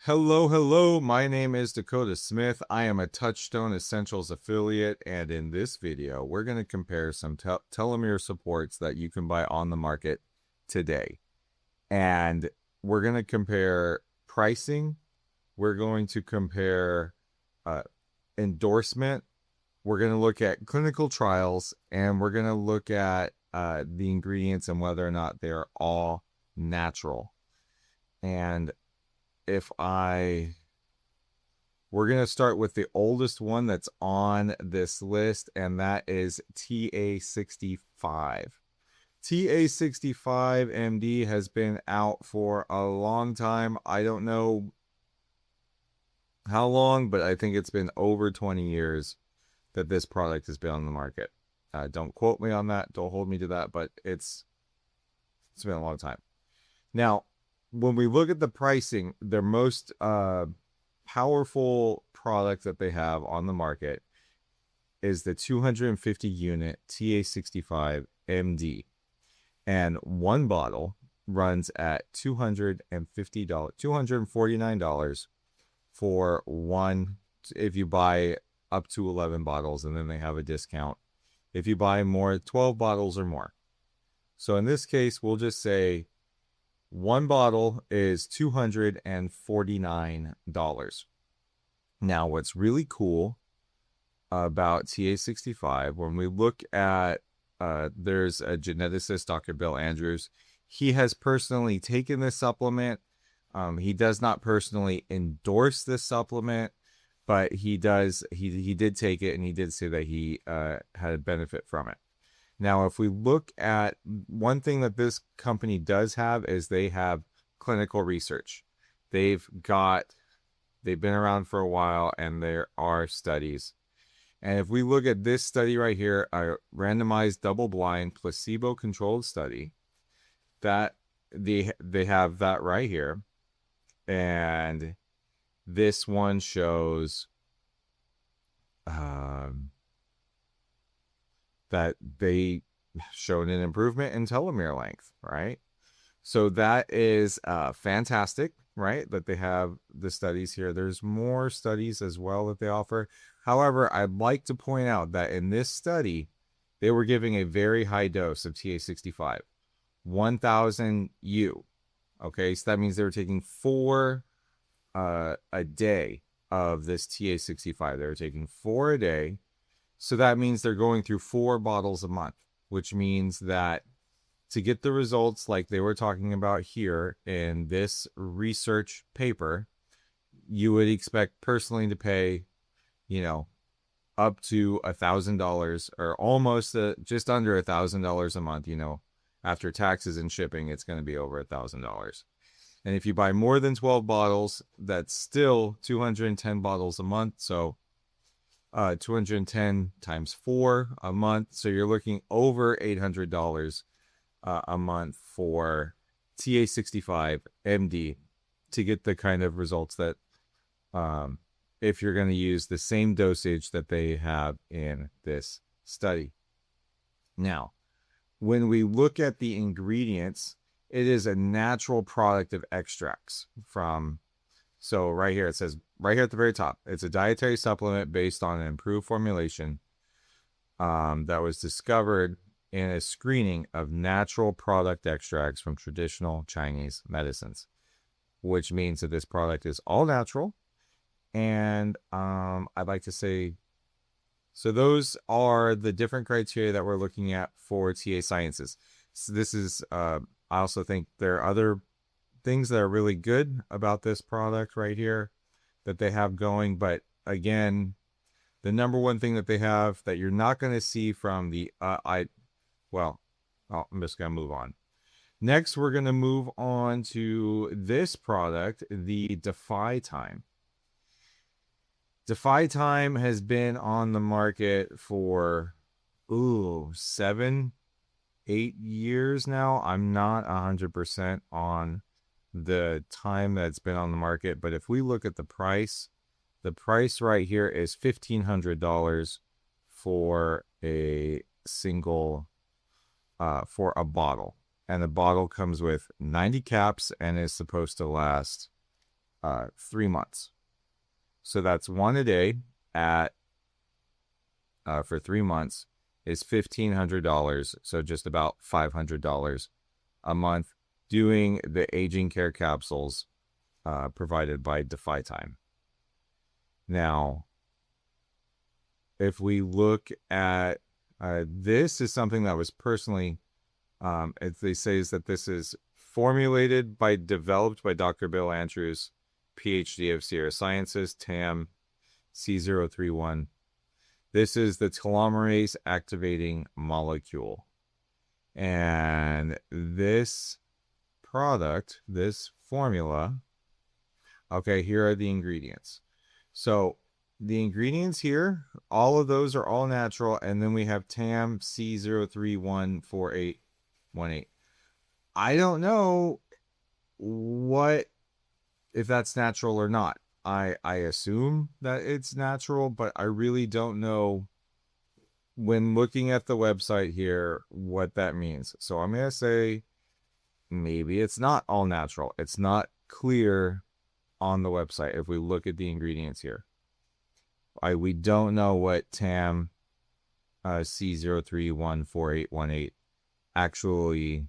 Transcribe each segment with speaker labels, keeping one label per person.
Speaker 1: Hello, hello. My name is Dakota Smith. I am a Touchstone Essentials affiliate, and in this video, we're going to compare some telomere supports that you can buy on the market today. And we're going to compare pricing. We're going to compare uh, endorsement. We're going to look at clinical trials, and we're going to look at the ingredients and whether or not they're all natural. And if I we're going to start with the oldest one that's on this list, and that is TA-65. TA-65 MD has been out for a long time. I don't know how long, but I think it's been over 20 years that this product has been on the market. Don't quote me on that. Don't hold me to that, but it's been a long time. Now, when we look at the pricing, their most powerful product that they have on the market is the 250 unit TA-65 MD. And one bottle runs at $250, $249 for one, if you buy up to 11 bottles, and then they have a discount if you buy more, 12 bottles or more. So in this case, we'll just say one bottle is $249. Now, what's really cool about TA-65, when we look at, there's a geneticist, Dr. Bill Andrews. He has personally taken this supplement. He does not personally endorse this supplement, but he did take it, and he did say that he had a benefit from it. Now, if we look at one thing that this company does have is they have clinical research. They've been around for a while, and there are studies. And if we look at this study right here, a randomized double-blind placebo-controlled study, that they have that right here. And this one shows that they showed an improvement in telomere length, right? So that is fantastic, right? That they have the studies here. There's more studies as well that they offer. However, I'd like to point out that in this study, they were giving a very high dose of TA-65, 1,000 U. Okay, so that means they were taking 4 a day of this TA-65. They were taking 4 a day. So that means they're going through 4 bottles a month, which means that to get the results like they were talking about here in this research paper, you would expect personally to pay, up to $1,000 or almost just under $1,000 a month. After taxes and shipping, it's going to be over $1,000. And if you buy more than 12 bottles, that's still 210 bottles a month. So 210 times 4 a month. So you're looking over $800 a month for TA-65 MD to get the kind of results that if you're going to use the same dosage that they have in this study. Now, when we look at the ingredients, it is a natural product of extracts from, so right here, it says right here at the very top, it's a dietary supplement based on an improved formulation that was discovered in a screening of natural product extracts from traditional Chinese medicines, which means that this product is all natural. And I'd like to say, so those are the different criteria that we're looking at for TA Sciences. So this is, I also think there are other things that are really good about this product right here that they have going. But again, the number one thing that they have that you're not going to see from the, I'm just going to move on. Next, we're going to move on to this product, the Defytime. Defytime has been on the market for 7-8 years now. I'm not 100% on the time that's been on the market, but if we look at the price right here is $1,500 for a single for a bottle, and the bottle comes with 90 caps and is supposed to last 3 months. So that's one a day at for 3 months is $1,500. So just about $500 a month doing the aging care capsules provided by Defytime. Now, if we look at this is something that was personally, as they say, is that this is developed by Dr. Bill Andrews, PhD of Sierra Sciences, TAM C031. This is the telomerase activating molecule. And this product, this formula, okay, here are the ingredients. So the ingredients here, all of those are all natural. And then we have TAM C0314818. I don't know if that's natural or not. I assume that it's natural, but I really don't know when looking at the website here what that means. So I'm going to say maybe it's not all natural. It's not clear on the website if we look at the ingredients here. We don't know what TAM C0314818 actually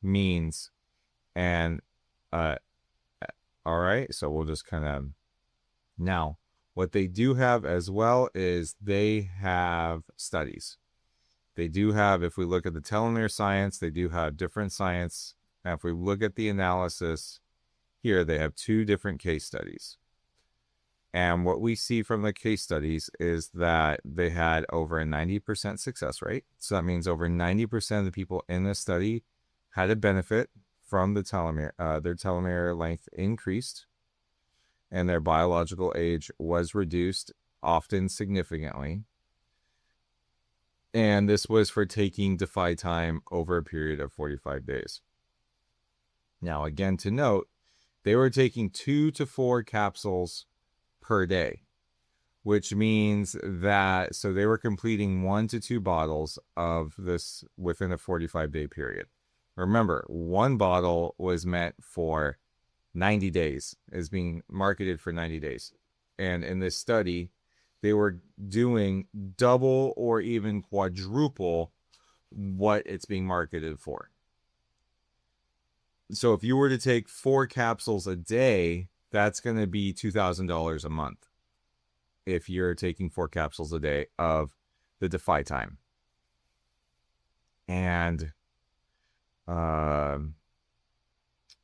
Speaker 1: means. And all right, so we'll just kind of now what they do have as well is they have studies. They do have, if we look at the telomere science, they do have different science. And if we look at the analysis here, they have 2 different case studies. And what we see from the case studies is that they had over a 90% success rate. So that means over 90% of the people in this study had a benefit from the telomere. Their telomere length increased and their biological age was reduced, often significantly. And this was for taking Defytime over a period of 45 days. Now, again, to note, they were taking 2 to 4 capsules per day, which means that, so they were completing 1 to 2 bottles of this within a 45-day period. Remember, 1 bottle was meant for 90 days, is being marketed for 90 days. And in this study, they were doing double or even quadruple what it's being marketed for. So if you were to take 4 capsules a day, that's going to be $2,000 a month. If you're taking 4 capsules a day of the Defytime. And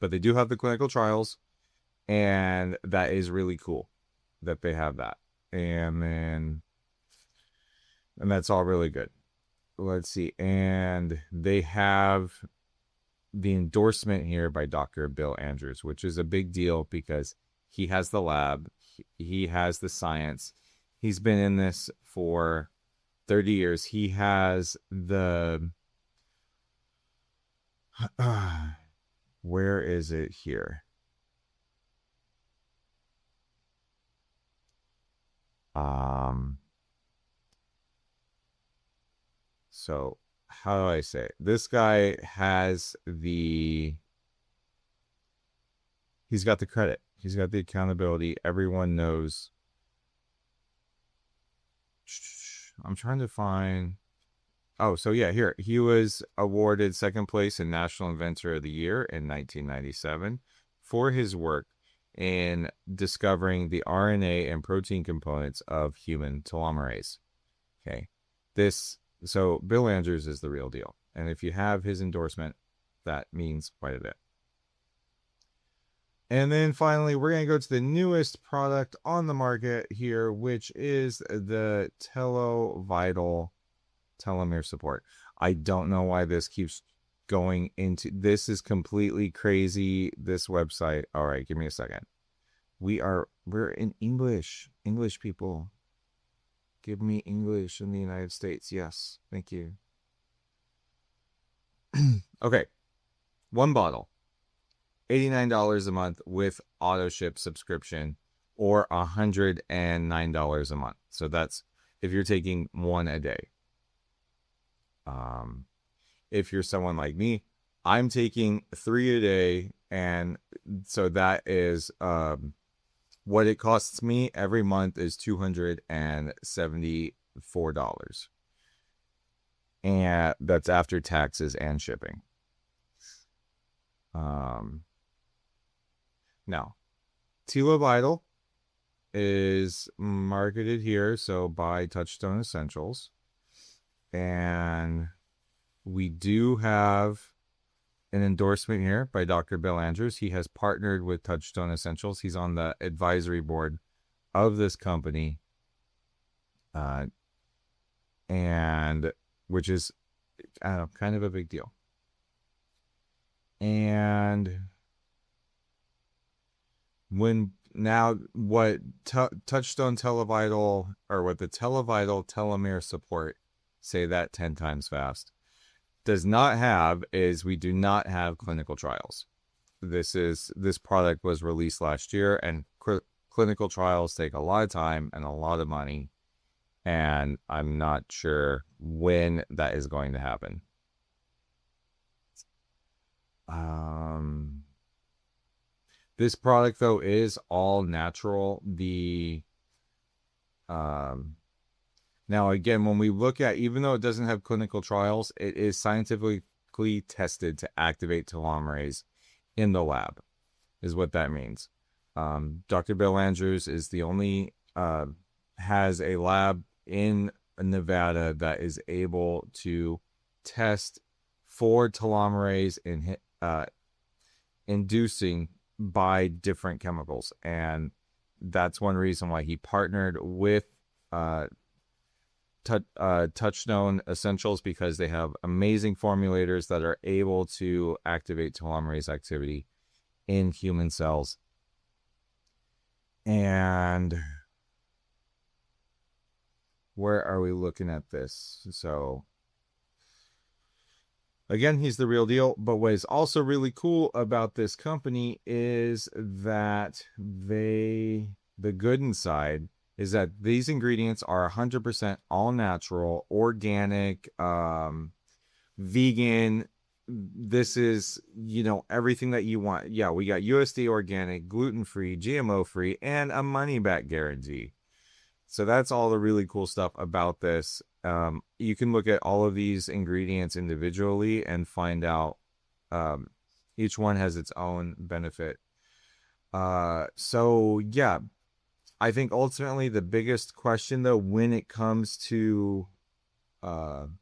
Speaker 1: but they do have the clinical trials, and that is really cool that they have that. And that's all really good. Let's see. And they have the endorsement here by Dr. Bill Andrews, which is a big deal because he has the lab, he has the science. He's been in this for 30 years. He has the where is it here? So how do I say it? This guy has he's got the credit. He's got the accountability. Everyone knows. I'm trying to find. Oh, so yeah, here. He was awarded 2nd place in National Inventor of the Year in 1997 for his work in discovering the RNA and protein components of human telomerase. Okay. So Bill Andrews is the real deal. And if you have his endorsement, that means quite a bit. And then finally, we're going to go to the newest product on the market here, which is the Telo-Vital Telomere support. I don't know why this keeps going into, this is completely crazy, this website. All right, give me a second. We're in English people. Give me English in the United States. Yes, thank you. Okay, 1 bottle, $89 a month with auto ship subscription, or $109 a month. So that's if you're taking 1 a day. If you're someone like me, I'm taking 3 a day, and so that is what it costs me every month is $274. And that's after taxes and shipping. Now, Telo-Vital is marketed here, so by Touchstone Essentials. And we do have an endorsement here by Dr. Bill Andrews. He has partnered with Touchstone Essentials. He's on the advisory board of this company, and which is, I don't know, kind of a big deal. And what Touchstone Telo-Vital, or what the Telo-Vital Telomere support, say that 10 times fast, does not have is we do not have clinical trials. This product was released last year, and clinical trials take a lot of time and a lot of money, and I'm not sure when that is going to happen. This product, though, is all natural. Now, again, when we look at, even though it doesn't have clinical trials, it is scientifically tested to activate telomerase in the lab, is what that means. Dr. Bill Andrews is the only, has a lab in Nevada that is able to test for telomerase inducing by different chemicals. And that's one reason why he partnered with Touchstone Essentials, because they have amazing formulators that are able to activate telomerase activity in human cells. And where are we looking at this? So again, he's the real deal. But what is also really cool about this company is that the good inside is that these ingredients are 100% all natural, organic, vegan. This is, everything that you want. Yeah, we got USD organic, gluten-free, GMO-free, and a money-back guarantee. So that's all the really cool stuff about this. You can look at all of these ingredients individually and find out each one has its own benefit. So yeah, I think ultimately the biggest question, though, when it comes to when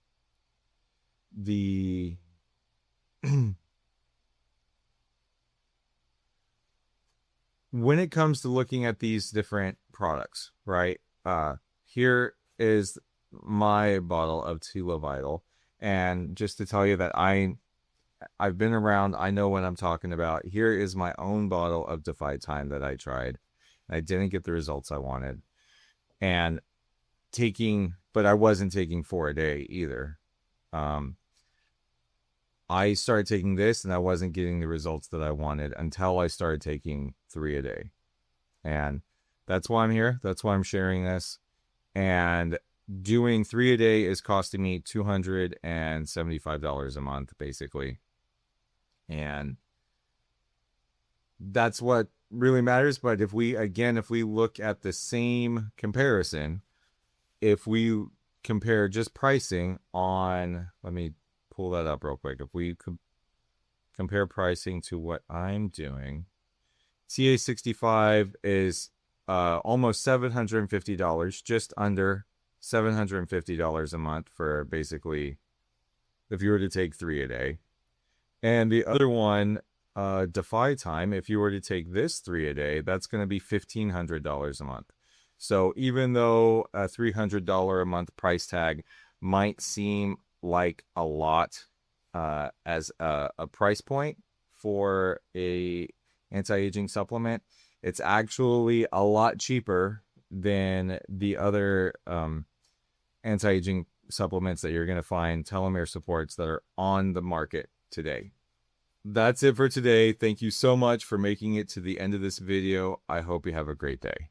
Speaker 1: it comes to looking at these different products, right? Here is my bottle of Telo-Vital, and just to tell you that I've been around, I know what I'm talking about. Here is my own bottle of Defytime that I tried. I didn't get the results I wanted, but I wasn't taking 4 a day either. I started taking this, and I wasn't getting the results that I wanted until I started taking 3 a day. And that's why I'm here. That's why I'm sharing this. And doing 3 a day is costing me $275 a month, basically. And that's what really matters. But if we look at the same comparison, if we compare just pricing on, let me pull that up real quick. If we compare pricing to what I'm doing, TA-65 is almost $750, just under $750 a month for basically if you were to take 3 a day. And the other one, Defytime, if you were to take this 3 a day, that's going to be $1,500 a month. So even though a $300 a month price tag might seem like a lot as a price point for a anti-aging supplement, it's actually a lot cheaper than the other anti-aging supplements that you're going to find, telomere supports, that are on the market today. That's it for today. Thank you so much for making it to the end of this video. I hope you have a great day.